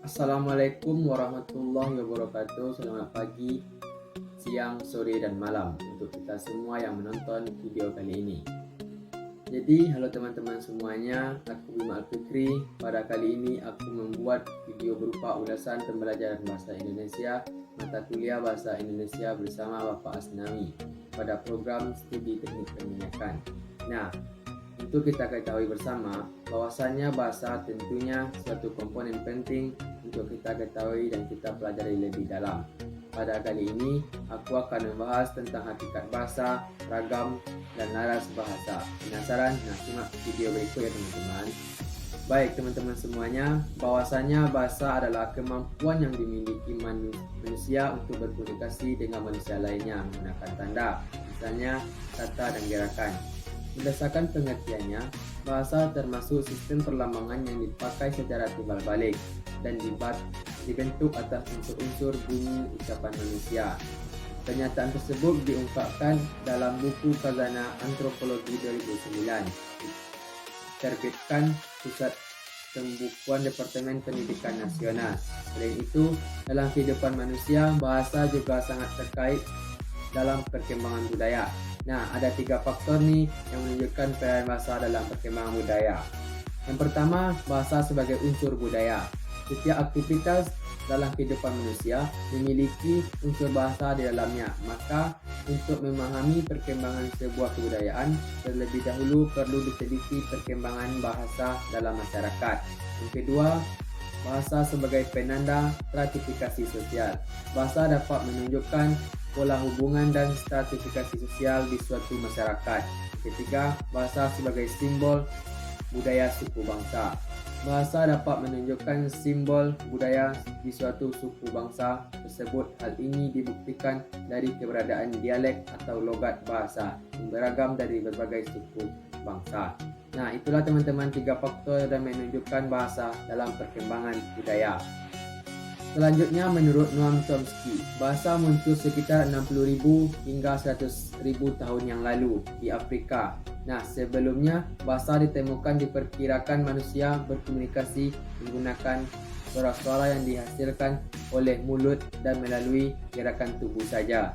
Assalamualaikum warahmatullahi wabarakatuh. Selamat pagi, siang, sore, dan malam untuk kita semua yang menonton video kali ini. Jadi, halo teman-teman semuanya, aku Bima Al-Fikri. Pada kali ini aku membuat video berupa ulasan pembelajaran bahasa Indonesia mata kuliah bahasa Indonesia bersama Bapak Asnawi pada program studi teknik perminyakan. Nah, untuk kita ketahui bersama bahwasannya bahasa tentunya suatu komponen penting untuk kita ketahui dan kita pelajari lebih dalam. Pada kali ini, aku akan membahas tentang hakikat bahasa, ragam, dan laras bahasa. Penasaran? Nah, simak video berikut ya teman-teman. Baik teman-teman semuanya, bahwasanya bahasa adalah kemampuan yang dimiliki manusia untuk berkomunikasi dengan manusia lainnya menggunakan tanda, misalnya kata dan gerakan. Berdasarkan pengertiannya, bahasa termasuk sistem perlambangan yang dipakai secara timbal balik dan dibentuk atas unsur-unsur bunyi ucapan manusia. Pernyataan tersebut diungkapkan dalam buku Khazanah Antropologi 2009, diterbitkan Pusat Pembukuan Departemen Pendidikan Nasional. Selain itu, dalam kehidupan manusia, bahasa juga sangat terkait dalam perkembangan budaya. Nah, ada 3 faktor nih yang menunjukkan peran bahasa dalam perkembangan budaya. Yang pertama, bahasa sebagai unsur budaya. Setiap aktivitas dalam kehidupan manusia memiliki unsur bahasa di dalamnya. Maka, untuk memahami perkembangan sebuah kebudayaan, terlebih dahulu perlu diteliti perkembangan bahasa dalam masyarakat. Yang kedua, bahasa sebagai penanda stratifikasi sosial. Bahasa dapat menunjukkan pola hubungan dan stratifikasi sosial di suatu masyarakat. Ketiga, bahasa sebagai simbol budaya suku bangsa. Bahasa dapat menunjukkan simbol budaya di suatu suku bangsa tersebut. Hal ini dibuktikan dari keberadaan dialek atau logat bahasa yang beragam dari berbagai suku bangsa. Nah, itulah teman-teman 3 faktor yang menunjukkan bahasa dalam perkembangan budaya. Selanjutnya, menurut Noam Chomsky, bahasa muncul sekitar 60.000 hingga 100.000 tahun yang lalu di Afrika. Nah, sebelumnya bahasa ditemukan diperkirakan manusia berkomunikasi menggunakan suara-suara yang dihasilkan oleh mulut dan melalui gerakan tubuh saja.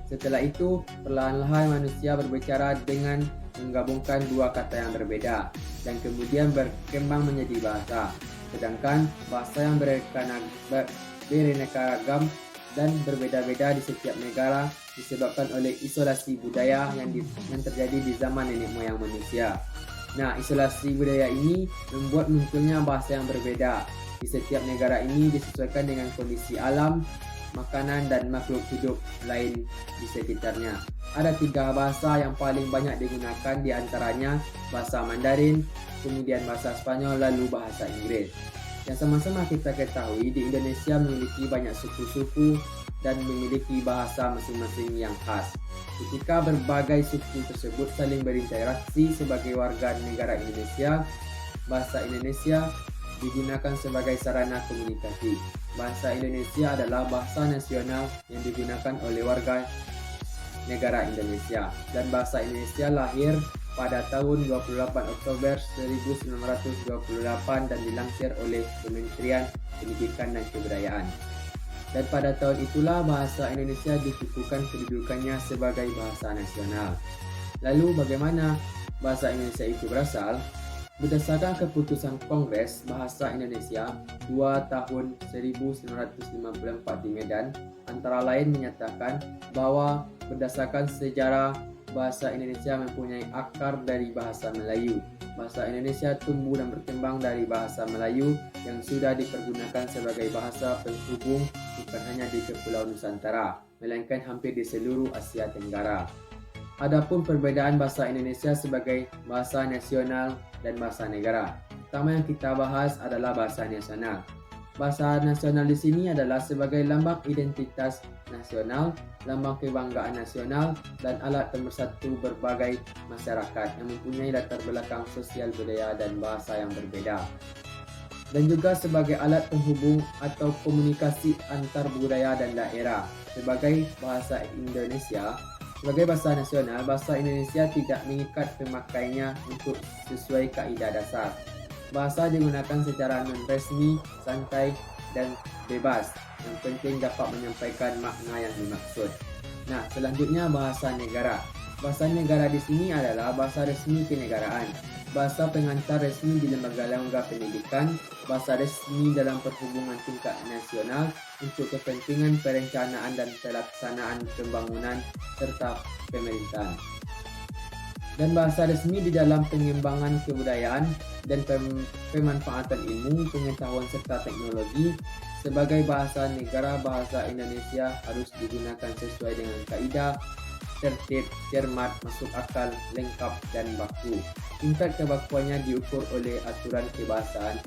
Setelah itu, perlahan-lahan manusia berbicara dengan menggabungkan 2 kata yang berbeda dan kemudian berkembang menjadi bahasa. Sedangkan bahasa yang beraneka ragam dan berbeda-beda di setiap negara disebabkan oleh isolasi budaya yang terjadi di zaman nenek moyang manusia. Nah, isolasi budaya ini membuat munculnya bahasa yang berbeda. Di setiap negara ini disesuaikan dengan kondisi alam, makanan, dan makhluk hidup lain di sekitarnya. Ada 3 bahasa yang paling banyak digunakan, di antaranya bahasa Mandarin, kemudian bahasa Spanyol, lalu bahasa Inggris. Yang sama-sama kita ketahui, di Indonesia memiliki banyak suku-suku dan memiliki bahasa masing-masing yang khas. Ketika berbagai suku tersebut saling berinteraksi sebagai warga negara Indonesia, bahasa Indonesia digunakan sebagai sarana komunikasi. Bahasa Indonesia adalah bahasa nasional yang digunakan oleh warga negara Indonesia, dan bahasa Indonesia lahir pada tahun 28 Oktober 1928 dan dilansir oleh Kementerian Pendidikan dan Kebudayaan. Dan pada tahun itulah bahasa Indonesia dikukuhkan kedudukannya sebagai bahasa nasional. Lalu bagaimana bahasa Indonesia itu berasal? Berdasarkan keputusan Kongres Bahasa Indonesia 2 tahun 1954 di Medan, antara lain menyatakan bahwa berdasarkan sejarah, bahasa Indonesia mempunyai akar dari bahasa Melayu. Bahasa Indonesia tumbuh dan berkembang dari bahasa Melayu yang sudah dipergunakan sebagai bahasa penghubung bukan hanya di Kepulauan Nusantara, melainkan hampir di seluruh Asia Tenggara. Adapun perbedaan bahasa Indonesia sebagai bahasa nasional dan bahasa negara. Pertama yang kita bahas adalah bahasa nasional. Bahasa nasional di sini adalah sebagai lambang identitas nasional, lambang kebanggaan nasional, dan alat pemersatu berbagai masyarakat yang mempunyai latar belakang sosial, budaya, dan bahasa yang berbeda. Dan juga sebagai alat penghubung atau komunikasi antar budaya dan daerah. Sebagai bahasa Indonesia, sebagai bahasa nasional, bahasa Indonesia tidak mengikat pemakainya untuk sesuai kaidah dasar. Bahasa digunakan secara non-resmi, santai, dan bebas. Yang penting dapat menyampaikan makna yang dimaksud. Nah, selanjutnya bahasa negara. Bahasa negara di sini adalah bahasa resmi kenegaraan, bahasa pengantar resmi di lembaga-lembaga pendidikan, bahasa resmi dalam perhubungan tingkat nasional untuk kepentingan perencanaan dan pelaksanaan pembangunan serta pemerintahan. Dan bahasa resmi di dalam pengembangan kebudayaan dan pemanfaatan ilmu, pengetahuan serta teknologi. Sebagai bahasa negara, bahasa Indonesia harus digunakan sesuai dengan kaidah, tertib, cermat, masuk akal, lengkap, dan baku. Tingkat kebakuannya diukur oleh aturan kebahasaan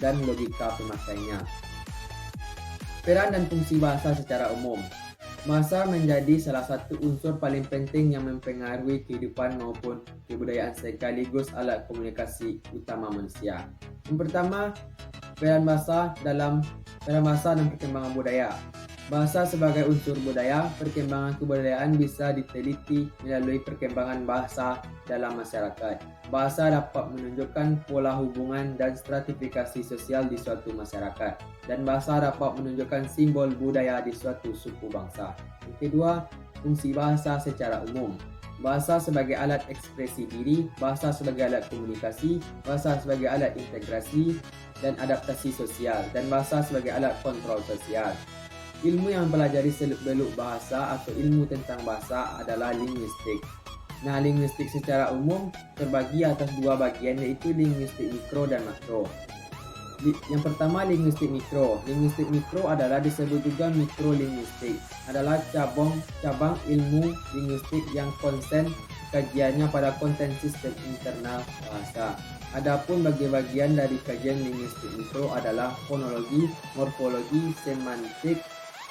dan logika pemakainya. Peran dan fungsi bahasa secara umum. Bahasa menjadi salah satu unsur paling penting yang mempengaruhi kehidupan maupun kebudayaan sekaligus alat komunikasi utama manusia. Yang pertama, peran bahasa dan perkembangan budaya. Bahasa sebagai unsur budaya, perkembangan kebudayaan bisa diteliti melalui perkembangan bahasa dalam masyarakat. Bahasa dapat menunjukkan pola hubungan dan stratifikasi sosial di suatu masyarakat, dan bahasa dapat menunjukkan simbol budaya di suatu suku bangsa. Yang kedua, fungsi bahasa secara umum. Bahasa sebagai alat ekspresi diri, bahasa sebagai alat komunikasi, bahasa sebagai alat integrasi dan adaptasi sosial, dan bahasa sebagai alat kontrol sosial. Ilmu yang mempelajari seluk-beluk bahasa atau ilmu tentang bahasa adalah linguistik. Nah, linguistik secara umum terbagi atas dua bagian, yaitu linguistik mikro dan makro. Yang pertama, linguistik mikro. Linguistik mikro adalah disebut juga mikrolinguistik. Adalah cabang ilmu linguistik yang konsen kajiannya pada konten sistem internal bahasa. Adapun bagian dari kajian linguistik mikro adalah fonologi, morfologi, semantik,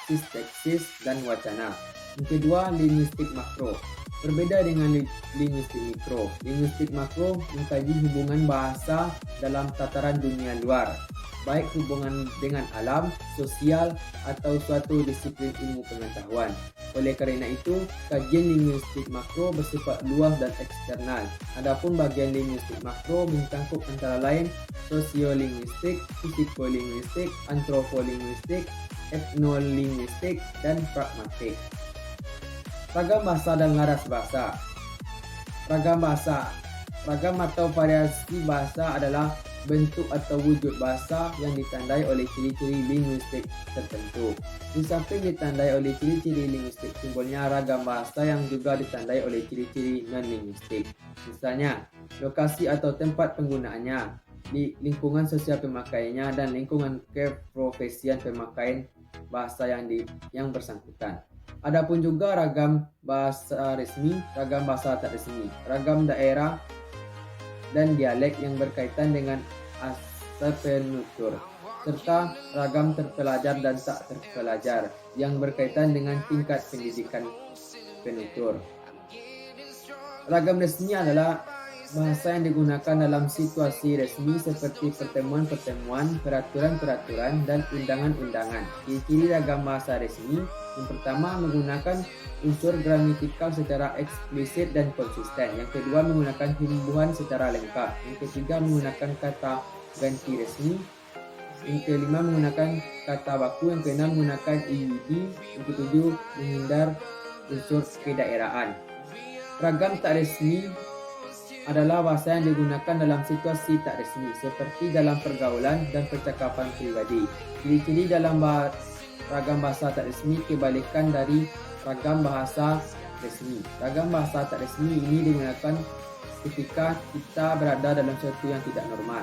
sintaksis, dan wacana. Yang kedua, linguistik makro. Berbeda dengan linguistik mikro. Linguistik makro mengkaji hubungan bahasa dalam tataran dunia luar, baik hubungan dengan alam, sosial, atau suatu disiplin ilmu pengetahuan. Oleh kerana itu, kajian linguistik makro bersifat luas dan eksternal. Adapun bagian linguistik makro mencangkup antara lain sosiolinguistik, psikolinguistik, antropolinguistik, etnolinguistik, dan pragmatik. Ragam bahasa dan laras bahasa. Ragam atau variasi bahasa adalah bentuk atau wujud bahasa yang ditandai oleh ciri-ciri linguistik tertentu. Di samping ditandai oleh ciri-ciri linguistik, simbolnya ragam bahasa yang juga ditandai oleh ciri-ciri non-linguistik. Misalnya, lokasi atau tempat penggunaannya, di lingkungan sosial pemakaiannya, dan lingkungan keprofesian pemakaian bahasa yang bersangkutan. Adapun juga ragam bahasa resmi, ragam bahasa tak resmi, ragam daerah, dan dialek yang berkaitan dengan asal penutur, serta ragam terpelajar dan tak terpelajar yang berkaitan dengan tingkat pendidikan penutur. Ragam resmi adalah bahasa yang digunakan dalam situasi resmi seperti pertemuan-pertemuan, peraturan-peraturan, dan undangan-undangan. Ciri-ciri ragam bahasa resmi: yang pertama, menggunakan unsur gramatikal secara eksplisit dan konsisten. Yang kedua, menggunakan himbuhan secara lengkap. Yang ketiga, menggunakan kata ganti resmi. Yang kelima, menggunakan kata baku. Yang keenam, menggunakan IUD. Yang ketujuh, menghindar unsur kedaerahan. Ragam tak resmi adalah bahasa yang digunakan dalam situasi tak resmi, seperti dalam pergaulan dan percakapan pribadi. Ciri-ciri dalam ragam bahasa tak resmi kebalikan dari ragam bahasa resmi. Ragam bahasa tak resmi ini digunakan ketika kita berada dalam sesuatu yang tidak normal.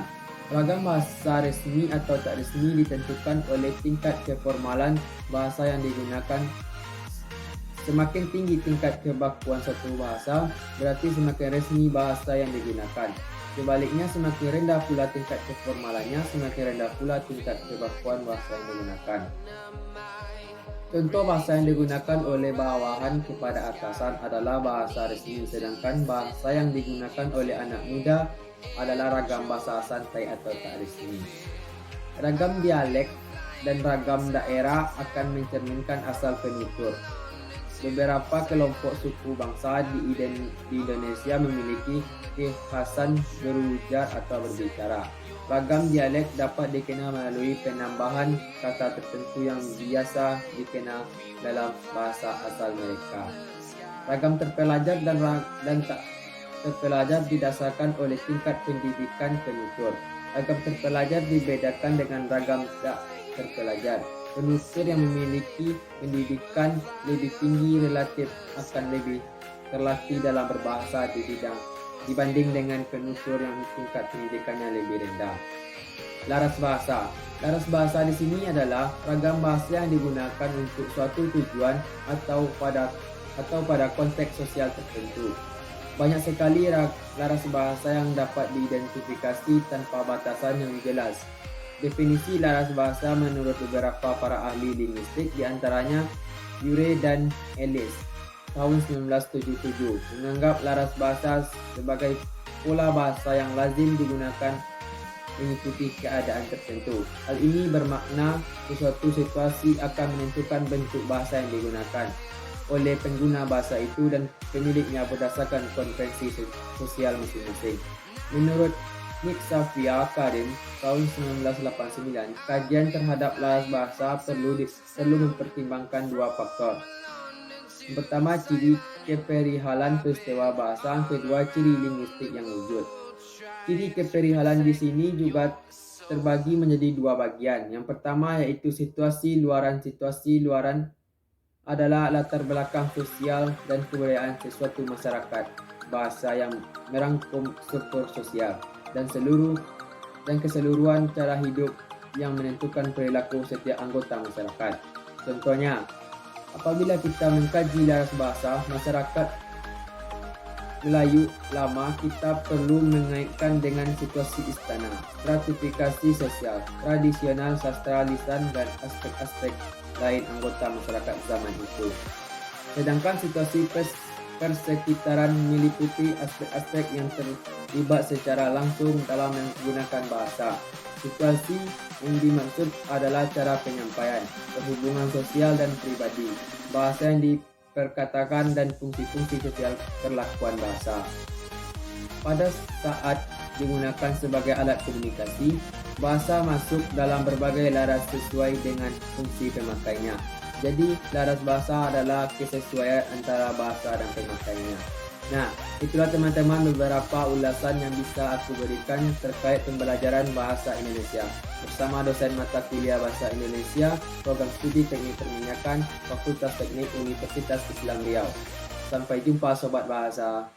Ragam bahasa resmi atau tak resmi ditentukan oleh tingkat keformalan bahasa yang digunakan. Semakin tinggi tingkat kebakuan suatu bahasa, berarti semakin resmi bahasa yang digunakan. Sebaliknya, semakin rendah pula tingkat keformalannya, semakin rendah pula tingkat kebakuan bahasa yang digunakan. Contoh bahasa yang digunakan oleh bawahan kepada atasan adalah bahasa resmi, sedangkan bahasa yang digunakan oleh anak muda adalah ragam bahasa santai atau tak resmi. Ragam dialek dan ragam daerah akan mencerminkan asal penutur. Beberapa kelompok suku bangsa di Indonesia memiliki kekhasan berujar atau berbicara. Ragam dialek dapat dikenal melalui penambahan kata tertentu yang biasa dikenal dalam bahasa asal mereka. Ragam terpelajar dan tak terpelajar didasarkan oleh tingkat pendidikan penutur. Ragam terpelajar dibedakan dengan ragam tak terpelajar. Penutur yang memiliki pendidikan lebih tinggi relatif akan lebih terlatih dalam berbahasa dibanding dengan penutur yang tingkat pendidikannya lebih rendah. Laras bahasa. Laras bahasa di sini adalah ragam bahasa yang digunakan untuk suatu tujuan atau pada konteks sosial tertentu. Banyak sekali laras bahasa yang dapat diidentifikasi tanpa batasan yang jelas. Definisi laras bahasa menurut beberapa para ahli linguistik, diantaranya Urey dan Ellis tahun 1977 menganggap laras bahasa sebagai pola bahasa yang lazim digunakan mengikuti keadaan tertentu. Hal ini bermakna sesuatu situasi akan menentukan bentuk bahasa yang digunakan oleh pengguna bahasa itu dan pemiliknya berdasarkan konvensi sosial masing-masing. Menurut Nick Safia Karim tahun 1989, kajian terhadap laras bahasa perlu mempertimbangkan dua faktor. Yang pertama, ciri keperihalan peristiwa bahasa. Yang kedua, ciri linguistik yang wujud. Ciri keperihalan di sini juga terbagi menjadi dua bagian. Yang pertama yaitu situasi luaran. Situasi luaran adalah latar belakang sosial dan kebudayaan sesuatu masyarakat bahasa yang merangkum struktur sosial dan keseluruhan cara hidup yang menentukan perilaku setiap anggota masyarakat. Contohnya, apabila kita mengkaji laras bahasa masyarakat Melayu lama, kita perlu mengaitkan dengan situasi istana, stratifikasi sosial, tradisional, sastra lisan, dan aspek-aspek lain anggota masyarakat zaman itu. Sedangkan situasi persekitaran meliputi aspek-aspek yang terlibat secara langsung dalam menggunakan bahasa. Situasi yang dimaksud adalah cara penyampaian, perhubungan sosial dan pribadi, bahasa yang diperkatakan dan fungsi-fungsi sosial perlakuan bahasa. Pada saat digunakan sebagai alat komunikasi, bahasa masuk dalam berbagai laras sesuai dengan fungsi pemakainya. Jadi, laras bahasa adalah kesesuaian antara bahasa dan pemakainya. Nah, itulah teman-teman beberapa ulasan yang bisa aku berikan terkait pembelajaran bahasa Indonesia bersama dosen mata kuliah Bahasa Indonesia, Program Studi Teknik Perminyakan, Fakultas Teknik Universitas Islam Riau. Sampai jumpa Sobat Bahasa.